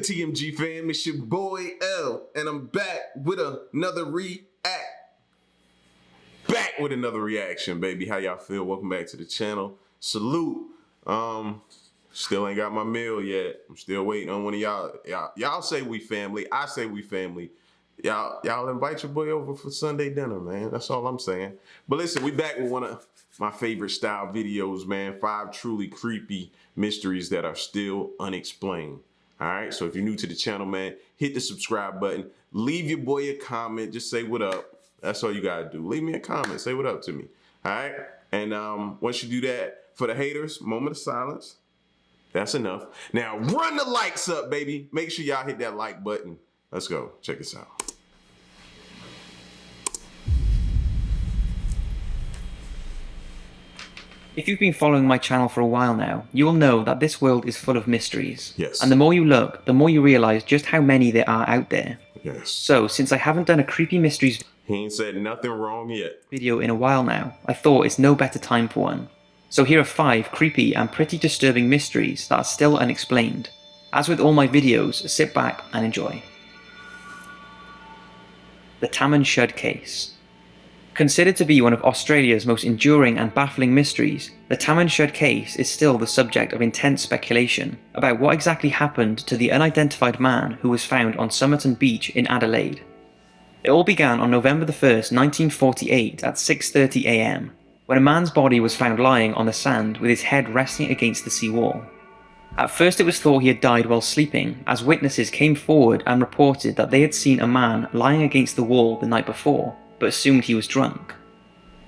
TMG fam? It's your boy L, and I'm back with another reaction, baby. How y'all feel? Welcome back to the channel. Salute. Still ain't got my meal yet. I'm still waiting on one of y'all. Y'all say we family. I say we family. Y'all invite your boy over for Sunday dinner, man. That's all I'm saying. But listen, we back with one of my favorite style videos, man. 5 truly creepy mysteries that are still unexplained. All right, so if you're new to the channel, man, hit the subscribe button. Leave your boy a comment. Just say what up. That's all you gotta do. Leave me a comment. Say what up to me. All right, and once you do that, for the haters, moment of silence. That's enough. Now run the likes up, baby. Make sure y'all hit that like button. Let's go. Check this out. If you've been following my channel for a while now, you will know that this world is full of mysteries. Yes. And the more you look, the more you realize just how many there are out there. Yes. So, since I haven't done a creepy mysteries He ain't said nothing wrong yet. video in a while now, I thought it's no better time for one. So here are 5 creepy and pretty disturbing mysteries that are still unexplained. As with all my videos, sit back and enjoy. The Taman Shah case. Considered to be one of Australia's most enduring and baffling mysteries, the Taman Shah case is still the subject of intense speculation about what exactly happened to the unidentified man who was found on Somerton Beach in Adelaide. It all began on November 1st, 1948 at 6:30 AM, when a man's body was found lying on the sand with his head resting against the seawall. At first it was thought he had died while sleeping, as witnesses came forward and reported that they had seen a man lying against the wall the night before, but assumed he was drunk.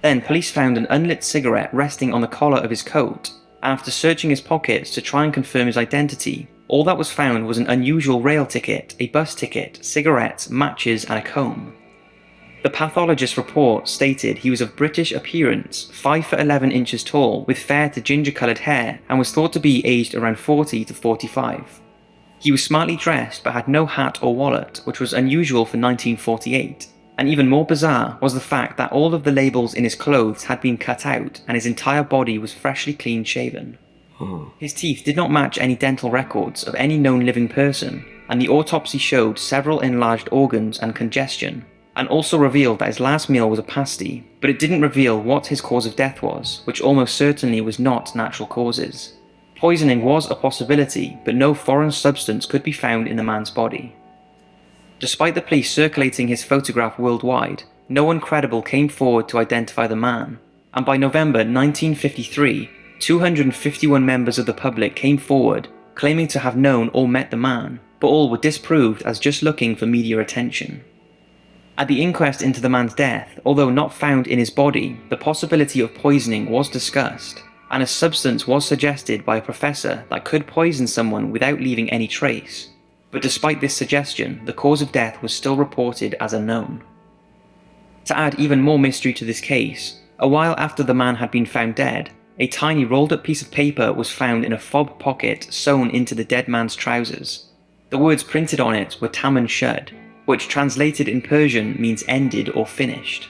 Then police found an unlit cigarette resting on the collar of his coat, and after searching his pockets to try and confirm his identity, all that was found was an unusual rail ticket, a bus ticket, cigarettes, matches and a comb. The pathologist's report stated he was of British appearance, 5'11" inches tall, with fair to ginger-coloured hair, and was thought to be aged around 40 to 45. He was smartly dressed but had no hat or wallet, which was unusual for 1948. And even more bizarre was the fact that all of the labels in his clothes had been cut out and his entire body was freshly clean shaven. His teeth did not match any dental records of any known living person, and the autopsy showed several enlarged organs and congestion, and also revealed that his last meal was a pasty, but it didn't reveal what his cause of death was, which almost certainly was not natural causes. Poisoning was a possibility, but no foreign substance could be found in the man's body. Despite the police circulating his photograph worldwide, no one credible came forward to identify the man, and by November 1953, 251 members of the public came forward, claiming to have known or met the man, but all were disproved as just looking for media attention. At the inquest into the man's death, although not found in his body, the possibility of poisoning was discussed, and a substance was suggested by a professor that could poison someone without leaving any trace. But despite this suggestion, the cause of death was still reported as unknown. To add even more mystery to this case, a while after the man had been found dead, a tiny rolled up piece of paper was found in a fob pocket sewn into the dead man's trousers. The words printed on it were Taman Shah, which translated in Persian means ended or finished.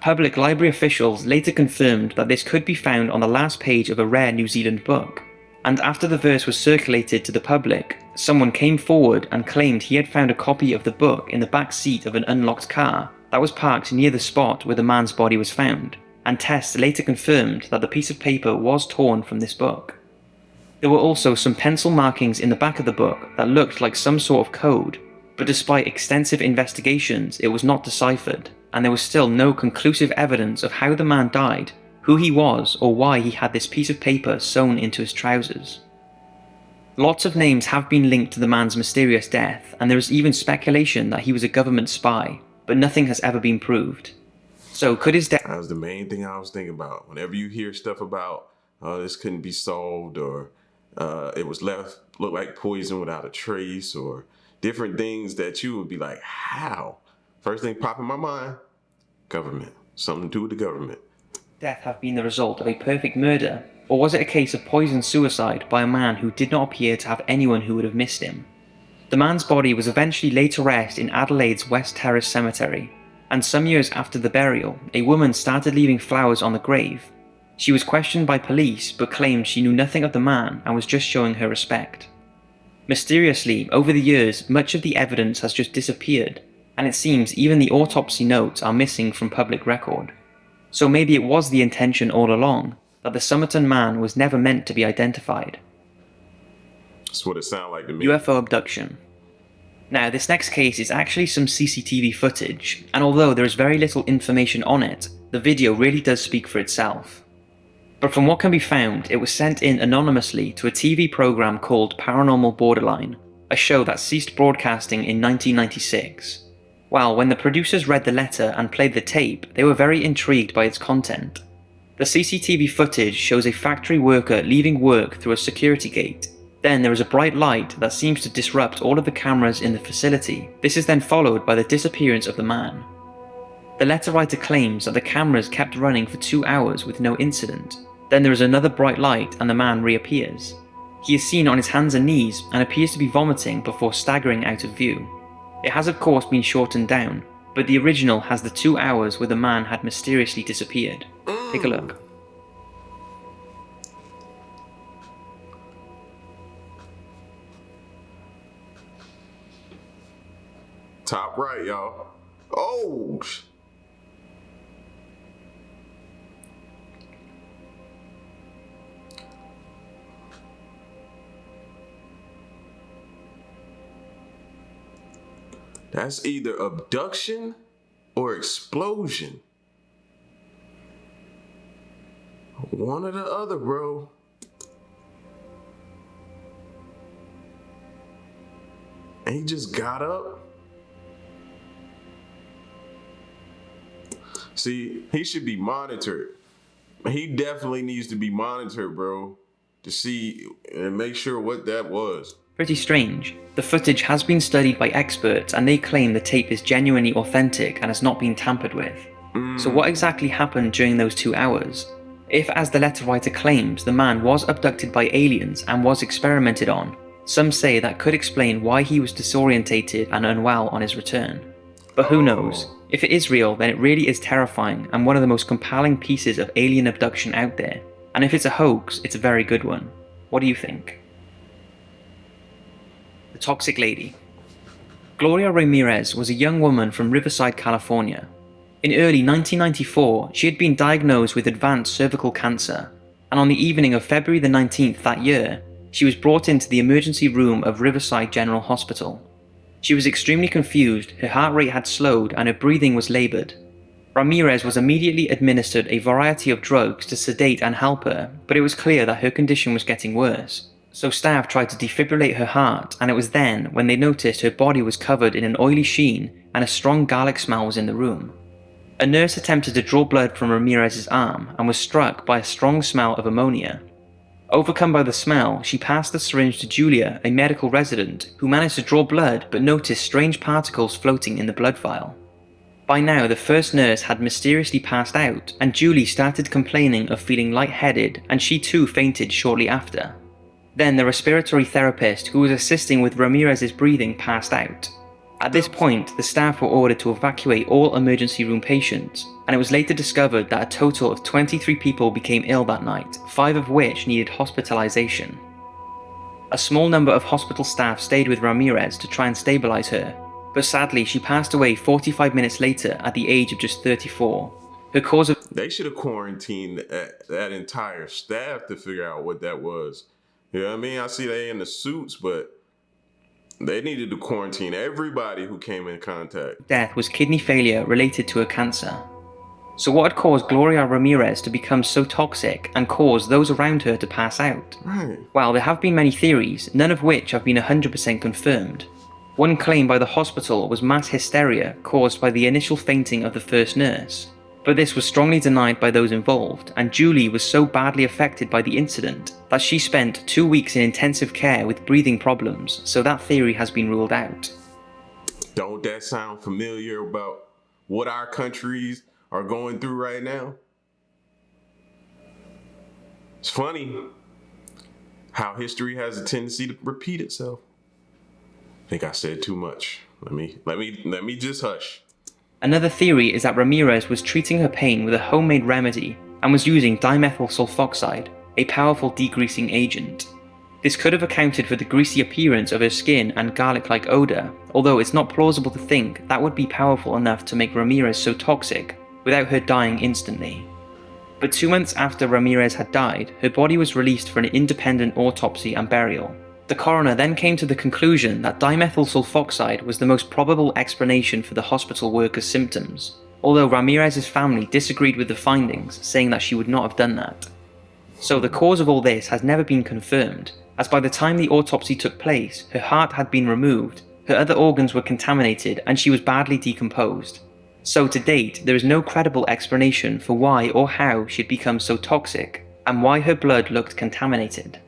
Public library officials later confirmed that this could be found on the last page of a rare New Zealand book, and after the verse was circulated to the public, someone came forward and claimed he had found a copy of the book in the back seat of an unlocked car that was parked near the spot where the man's body was found, and tests later confirmed that the piece of paper was torn from this book. There were also some pencil markings in the back of the book that looked like some sort of code, but despite extensive investigations it was not deciphered, and there was still no conclusive evidence of how the man died, who he was, or why he had this piece of paper sewn into his trousers. Lots of names have been linked to the man's mysterious death, and there is even speculation that he was a government spy, but nothing has ever been proved. So could his death— That was the main thing I was thinking about. Whenever you hear stuff about, this couldn't be solved, or it was looked like poison without a trace, or different things that you would be like, how? First thing pop in my mind, government. Something to do with the government. Death have been the result of a perfect murder, or was it a case of poisoned suicide by a man who did not appear to have anyone who would have missed him? The man's body was eventually laid to rest in Adelaide's West Terrace Cemetery, and some years after the burial, a woman started leaving flowers on the grave. She was questioned by police but claimed she knew nothing of the man and was just showing her respect. Mysteriously, over the years, much of the evidence has just disappeared, and it seems even the autopsy notes are missing from public record. So maybe it was the intention all along, that the Somerton man was never meant to be identified. That's what it sounded like to me. UFO abduction. Now, this next case is actually some CCTV footage, and although there is very little information on it, the video really does speak for itself. But from what can be found, it was sent in anonymously to a TV program called Paranormal Borderline, a show that ceased broadcasting in 1996. Well, when the producers read the letter and played the tape, they were very intrigued by its content. The CCTV footage shows a factory worker leaving work through a security gate. Then there is a bright light that seems to disrupt all of the cameras in the facility. This is then followed by the disappearance of the man. The letter writer claims that the cameras kept running for 2 hours with no incident. Then there is another bright light and the man reappears. He is seen on his hands and knees and appears to be vomiting before staggering out of view. It has of course been shortened down, but the original has the 2 hours where the man had mysteriously disappeared. Take a look. Top right, y'all. Oh! That's either abduction or explosion. One or the other, bro. And he just got up. See, he should be monitored. He definitely needs to be monitored, bro, to see and make sure what that was. Pretty strange. The footage has been studied by experts and they claim the tape is genuinely authentic and has not been tampered with. So what exactly happened during those 2 hours? If, as the letter writer claims, the man was abducted by aliens and was experimented on, some say that could explain why he was disorientated and unwell on his return. But who knows? If it is real, then it really is terrifying and one of the most compelling pieces of alien abduction out there. And if it's a hoax, it's a very good one. What do you think? The Toxic Lady. Gloria Ramirez was a young woman from Riverside, California. In early 1994, she had been diagnosed with advanced cervical cancer, and on the evening of February the 19th that year, she was brought into the emergency room of Riverside General Hospital. She was extremely confused, her heart rate had slowed, and her breathing was labored. Ramirez was immediately administered a variety of drugs to sedate and help her, but it was clear that her condition was getting worse. So staff tried to defibrillate her heart, and it was then when they noticed her body was covered in an oily sheen and a strong garlic smell was in the room. A nurse attempted to draw blood from Ramirez's arm and was struck by a strong smell of ammonia. Overcome by the smell, she passed the syringe to Julia, a medical resident, who managed to draw blood but noticed strange particles floating in the blood vial. By now, the first nurse had mysteriously passed out, and Julie started complaining of feeling lightheaded, and she too fainted shortly after. Then the respiratory therapist who was assisting with Ramirez's breathing passed out. At this point, the staff were ordered to evacuate all emergency room patients, and it was later discovered that a total of 23 people became ill that night, 5 of which needed hospitalization. A small number of hospital staff stayed with Ramirez to try and stabilize her, but sadly she passed away 45 minutes later at the age of just 34. Her cause of... They should have quarantined that entire staff to figure out what that was. You know what I mean? I see they in the suits, but they needed to quarantine everybody who came in contact. Death was kidney failure related to her cancer. So what had caused Gloria Ramirez to become so toxic and cause those around her to pass out? Right. Well, there have been many theories, none of which have been 100% confirmed. One claim by the hospital was mass hysteria caused by the initial fainting of the first nurse. But this was strongly denied by those involved, and Julie was so badly affected by the incident that she spent 2 weeks in intensive care with breathing problems, so that theory has been ruled out. Don't that sound familiar about what our countries are going through right now? It's funny how history has a tendency to repeat itself. I think I said too much. Let me just hush. Another theory is that Ramirez was treating her pain with a homemade remedy and was using dimethyl sulfoxide, a powerful degreasing agent. This could have accounted for the greasy appearance of her skin and garlic-like odor, although it's not plausible to think that would be powerful enough to make Ramirez so toxic without her dying instantly. But 2 months after Ramirez had died, her body was released for an independent autopsy and burial. The coroner then came to the conclusion that dimethyl sulfoxide was the most probable explanation for the hospital worker's symptoms, although Ramirez's family disagreed with the findings, saying that she would not have done that. So the cause of all this has never been confirmed, as by the time the autopsy took place, her heart had been removed, her other organs were contaminated, and she was badly decomposed. So to date, there is no credible explanation for why or how she'd become so toxic, and why her blood looked contaminated.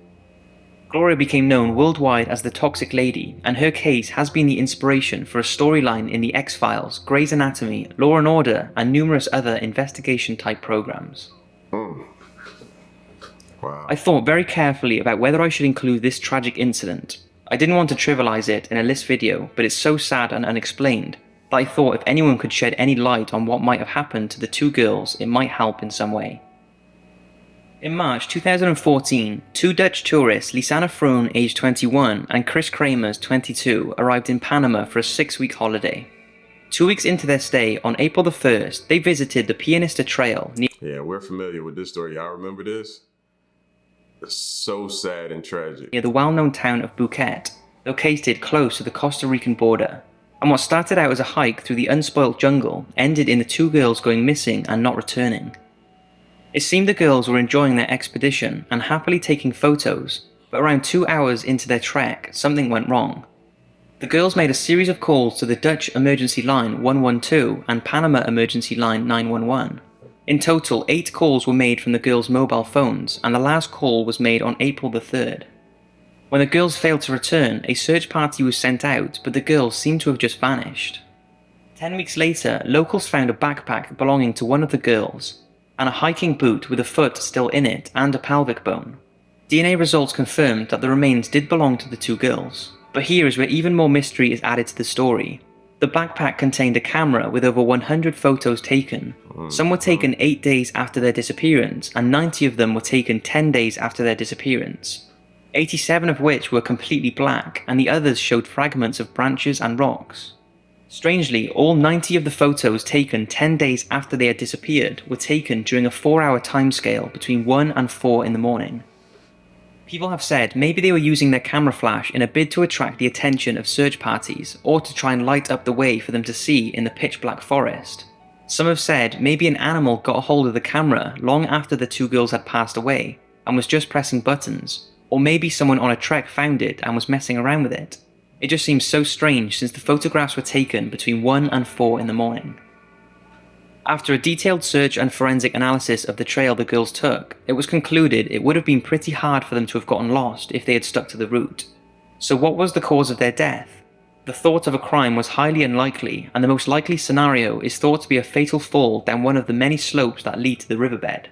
Gloria became known worldwide as the Toxic Lady, and her case has been the inspiration for a storyline in The X-Files, Grey's Anatomy, Law & Order, and numerous other investigation-type programs. Wow. I thought very carefully about whether I should include this tragic incident. I didn't want to trivialize it in a list video, but it's so sad and unexplained that I thought if anyone could shed any light on what might have happened to the two girls, it might help in some way. In March 2014, two Dutch tourists, Lisanne Froon, aged 21, and Chris Kramers, 22, arrived in Panama for a 6-week holiday. 2 weeks into their stay, on April the 1st, they visited the Pianista Trail near... Yeah, we're familiar with this story. Y'all remember this? It's so sad and tragic. Near the well-known town of Phuket, located close to the Costa Rican border. And what started out as a hike through the unspoilt jungle ended in the two girls going missing and not returning. It seemed the girls were enjoying their expedition and happily taking photos, but around 2 hours into their trek, something went wrong. The girls made a series of calls to the Dutch emergency line 112 and Panama emergency line 911. In total, 8 calls were made from the girls' mobile phones, and the last call was made on April the 3rd. When the girls failed to return, a search party was sent out, but the girls seemed to have just vanished. 10 weeks later, locals found a backpack belonging to one of the girls, and a hiking boot with a foot still in it and a pelvic bone. DNA results confirmed that the remains did belong to the two girls. But here is where even more mystery is added to the story. The backpack contained a camera with over 100 photos taken. Some were taken 8 days after their disappearance, and 90 of them were taken 10 days after their disappearance. 87 of which were completely black, and the others showed fragments of branches and rocks. Strangely, all 90 of the photos taken 10 days after they had disappeared were taken during a 4-hour timescale between 1 and 4 in the morning. People have said maybe they were using their camera flash in a bid to attract the attention of search parties, or to try and light up the way for them to see in the pitch black forest. Some have said maybe an animal got a hold of the camera long after the two girls had passed away, and was just pressing buttons, or maybe someone on a trek found it and was messing around with it. It just seems so strange since the photographs were taken between 1 and 4 in the morning. After a detailed search and forensic analysis of the trail the girls took, it was concluded it would have been pretty hard for them to have gotten lost if they had stuck to the route. So what was the cause of their death? The thought of a crime was highly unlikely, and the most likely scenario is thought to be a fatal fall down one of the many slopes that lead to the riverbed.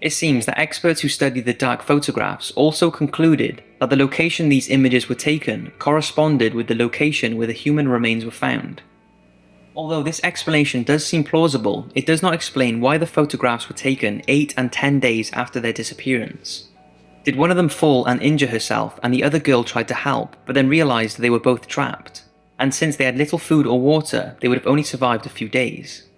It seems that experts who studied the dark photographs also concluded that the location these images were taken corresponded with the location where the human remains were found. Although this explanation does seem plausible, it does not explain why the photographs were taken 8 and 10 days after their disappearance. Did one of them fall and injure herself and the other girl tried to help, but then realized they were both trapped? And since they had little food or water, they would have only survived a few days.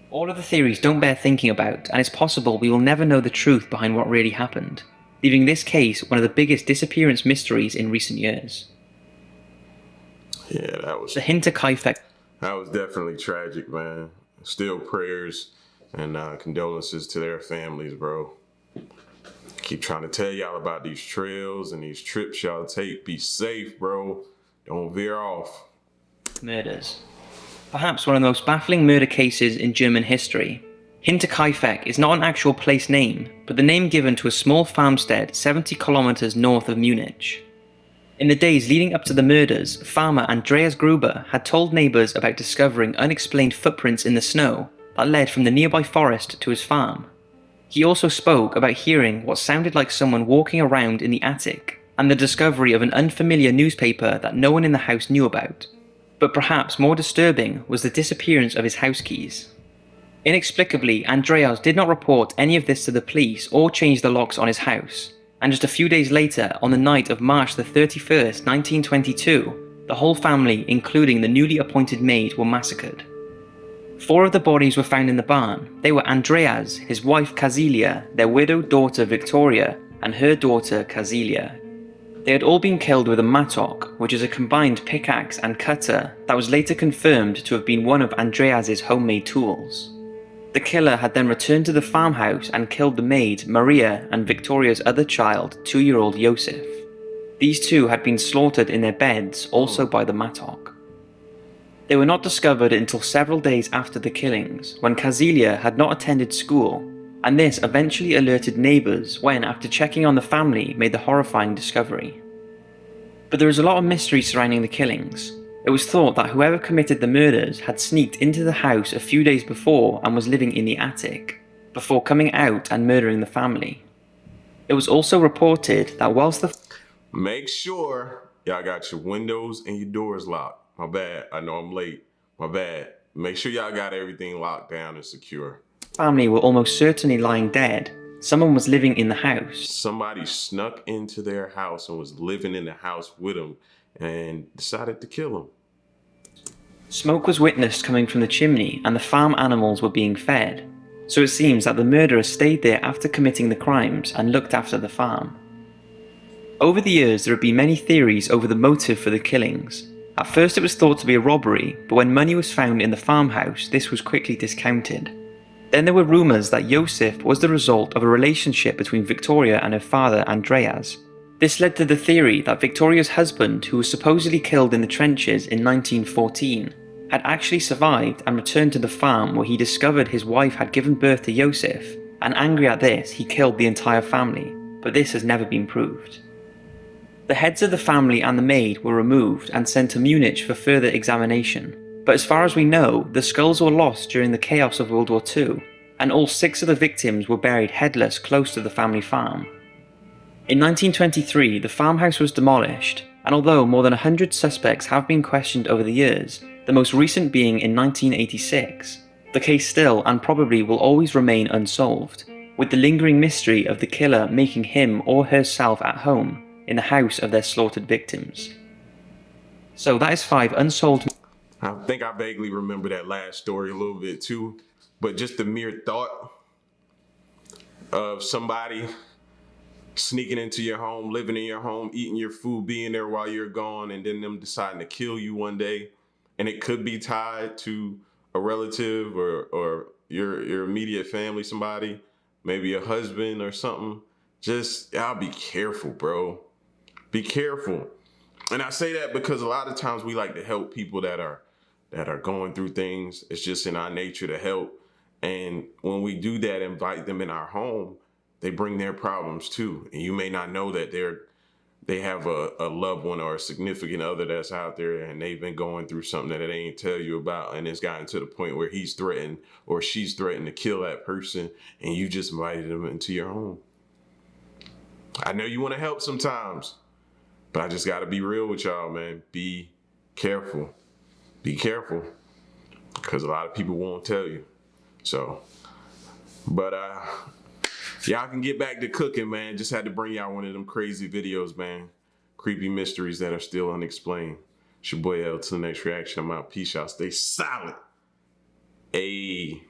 All of the theories don't bear thinking about, and it's possible we will never know the truth behind what really happened, leaving this case one of the biggest disappearance mysteries in recent years. Yeah, that was... The Hinter Kaifak. That was definitely tragic, man. Still prayers and condolences to their families, bro. Keep trying to tell y'all about these trails and these trips y'all take. Be safe, bro. Don't veer off. Murders. Perhaps one of the most baffling murder cases in German history. Hinter Kaifak is not an actual place name, but the name given to a small farmstead 70 kilometers north of Munich. In the days leading up to the murders, farmer Andreas Gruber had told neighbors about discovering unexplained footprints in the snow that led from the nearby forest to his farm. He also spoke about hearing what sounded like someone walking around in the attic, and the discovery of an unfamiliar newspaper that no one in the house knew about. But perhaps more disturbing was the disappearance of his house keys. Inexplicably, Andreas did not report any of this to the police or change the locks on his house. and just a few days later, on the night of March the 31st, 1922, the whole family, including the newly appointed maid, were massacred. 4 of the bodies were found in the barn. They were Andreas, his wife Kazilia, their widowed daughter Victoria, and her daughter Kazilia. They had all been killed with a mattock, which is a combined pickaxe and cutter that was later confirmed to have been one of Andreas's homemade tools. The killer had then returned to the farmhouse and killed the maid, Maria, and Victoria's other child, 2-year-old Josef. These 2 had been slaughtered in their beds, also by the mattock. They were not discovered until several days after the killings, when Kazilia had not attended school, and this eventually alerted neighbours when, after checking on the family, made the horrifying discovery. But there is a lot of mystery surrounding the killings. It was thought that whoever committed the murders had sneaked into the house a few days before and was living in the attic, before coming out and murdering the family. It was also reported that whilst the Make sure y'all got your windows and your doors locked. My bad, I know I'm late. My bad. Make sure y'all got everything locked down and secure. family were almost certainly lying dead, someone was living in the house. Somebody snuck into their house and was living in the house with them and decided to kill them. Smoke was witnessed coming from the chimney and the farm animals were being fed, so it seems that the murderer stayed there after committing the crimes and looked after the farm. Over the years there have been many theories over the motive for the killings. At first it was thought to be a robbery, but when money was found in the farmhouse this was quickly discounted. Then there were rumours that Josef was the result of a relationship between Victoria and her father Andreas. This led to the theory that Victoria's husband, who was supposedly killed in the trenches in 1914, had actually survived and returned to the farm where he discovered his wife had given birth to Josef, and angry at this he killed the entire family, but this has never been proved. The heads of the family and the maid were removed and sent to Munich for further examination. But as far as we know, the skulls were lost during the chaos of World War II, and all 6 of the victims were buried headless close to the family farm. In 1923, the farmhouse was demolished, and although more than 100 suspects have been questioned over the years, the most recent being in 1986, the case still and probably will always remain unsolved, with the lingering mystery of the killer making him or herself at home in the house of their slaughtered victims. So that is 5 unsolved. I think I vaguely remember that last story a little bit too, but just the mere thought of somebody sneaking into your home, living in your home, eating your food, being there while you're gone, and then them deciding to kill you one day, and it could be tied to a relative or your immediate family, somebody, maybe a husband or something. Just, y'all be careful, bro. Be careful. And I say that because a lot of times we like to help people that are going through things. It's just in our nature to help. And when we do that, invite them in our home, they bring their problems too. And you may not know that they have a loved one or a significant other that's out there and they've been going through something that they ain't tell you about. And it's gotten to the point where he's threatened or she's threatened to kill that person. And you just invited them into your home. I know you want to help sometimes, but I just got to be real with y'all, man. Be careful. Be careful, because a lot of people won't tell you. So, but y'all can get back to cooking, man. Just had to bring y'all one of them crazy videos, man. Creepy mysteries that are still unexplained. It's your boy L. To the next reaction. I'm out. Peace, y'all. Stay silent. Ayy.